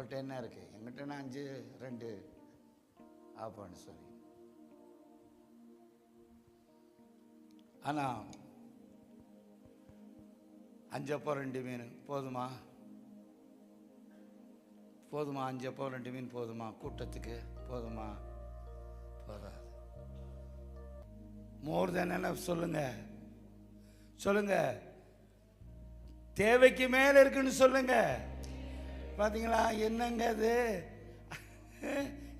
உங்கள்கிட்ட என்ன இருக்கு? எங்கிட்ட 5 2 ஆப்பான்னு சொல்லி. ஆனால் 5 அப்பம் 2 மீன் போதுமா? 5 அப்பம் 2 மீன் போதுமா? கூட்டத்துக்கு போதுமா? போதாது. மோர் தென் என்ன சொல்லுங்க, சொல்லுங்க. தேவைக்கு மேல இருக்குன்னு சொல்லுங்க. பாத்தீங்களா என்னங்க அது?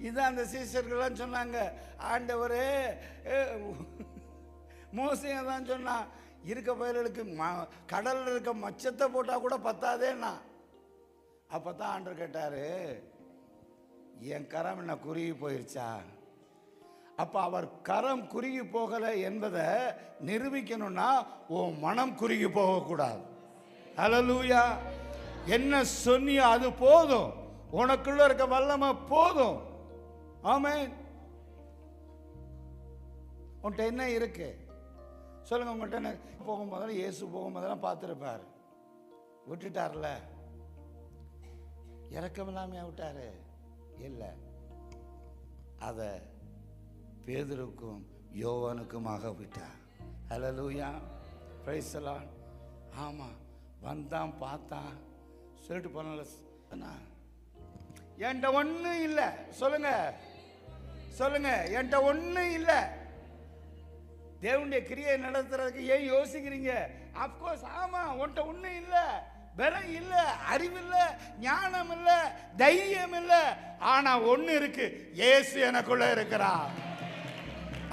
இதான் அந்த சீஷர்கள்லாம் சொன்னாங்க. ஆண்டவரே, மோசையா தான் சொன்னான், இருக்க பயலுக்கு கடல்ல இருக்க மச்சத்தை போட்டா கூட பத்தாதேன்னா. அப்பதான் ஆண்டவர் கேட்டாரு, என் கரம் என்ன குறுகி போயிருச்சா? அப்ப அவர் கரம் குறுகி போகல என்பதை நிரூபிக்கணும்னா உன் மனம் குறுகி போகக்கூடாது. ஹல்லேலூயா. என்ன சொன்னியோ அது போதும், உனக்குள்ள இருக்க வல்லமை போதும். ஆமென். உன்கிட்ட என்ன இருக்கு சொல்லுங்க. உங்கள்கிட்ட என்ன? போகும்போதெல்லாம் இயேசு போகும்போதெல்லாம் பார்த்துருப்பார். விட்டுட்டார்ல, இறக்கம் இல்லாமையா விட்டாரு? இல்லை, அதை பேதுருக்கும் யோவானுக்குமாக விட்டார். ஹல்லேலூயா, பிரைஸ் தி லார்ட். ஆமாம், வந்தான், பார்த்தான், சொல்லிட்டு போனால, என்கிட்ட ஒன்றும் இல்லை. சொல்லுங்க, சொல்லுங்க, என்கிட்ட ஒன்றும் இல்லை. தேவனுடைய கிரியை நடத்துறதுக்கு ஏன் யோசிக்கிறீங்க? அப்கோர்ஸ், ஆமாம், உன்கிட்ட ஒன்றும் இல்லை, பலம் இல்லை, அறிவு இல்லை, ஞானம் இல்லை, தைரியம் இல்லை. ஆனா ஒன்று இருக்கு, இயேசு எனக்குள்ள இருக்கிறார்.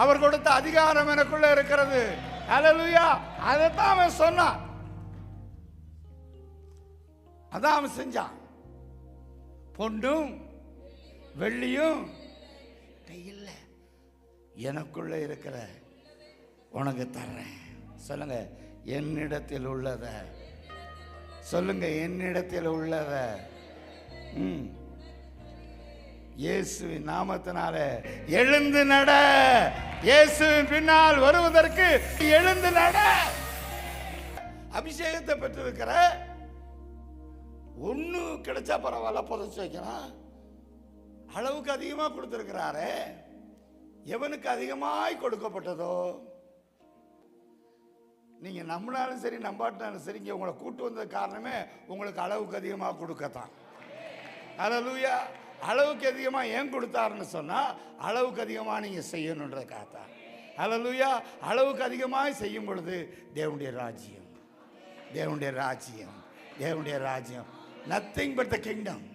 அவர் கொடுத்த அதிகாரம் எனக்குள்ள இருக்கிறது. ஹல்லேலூயா. அதைத்தான் அவன் சொன்னான், அதான் அவன் செஞ்சான். பொன்னும் வெள்ளியும் இல்லை, எனக்குள்ள இருக்கிற உனக்கு தர்றேன். சொல்லுங்க, என்னிடத்தில் உள்ளத. சொல்லுங்க, என்னிடத்தில் உள்ளத. இயேசுவின் நாமத்தினால எழுந்து நட. இயேசுவின் பின்னால் வருவதற்கு எழுந்து நட. அபிஷேகத்தை பெற்றிருக்கிற, ஒண்ணு கிடைச்சா பரவாயில்ல, புதைச்சு வைக்கலாம். அளவுக்கு அதிகமா கொடுத்திருக்கிறாரு. எவனுக்கு அதிகமாய் கொடுக்கப்பட்டதோ, நீங்க நம்பினாலும் சரி நம்பாட்டினாலும் சரி, இங்க உங்களை கூட்டு வந்த காரணமே உங்களுக்கு அளவுக்கு அதிகமாக கொடுக்கத்தான். ஹல்லேலூயா. அளவுக்கு அதிகமாக ஏன் கொடுத்தாருன்னு சொன்னா, அளவுக்கு அதிகமாக நீங்க செய்யணுன்றதுக்காகத்தான். ஹல்லேலூயா. அளவுக்கு அதிகமாக செய்யும் பொழுது தேவனுடைய ராஜ்யம், தேவனுடைய ராஜ்யம், தேவனுடைய ராஜ்யம், நத்திங் பட் த கிங்டம்.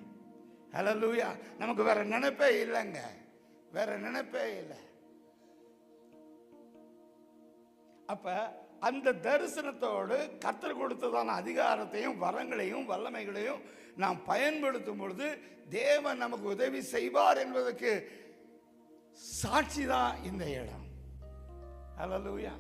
ஹல்லேலூயா. நமக்கு வேற நினைப்பே இல்லைங்க, வேற நினைப்பே இல்லை. அப்ப அந்த தரிசனத்தோடு கர்த்தர் கொடுத்ததான அதிகாரத்தையும் வரங்களையும் வல்லமைகளையும் நாம் பயன்படுத்தும் பொழுது தேவன் நமக்கு உதவி செய்வார் என்பதற்கு சாட்சி தான் இந்த இடம். ஹல்லேலூயா.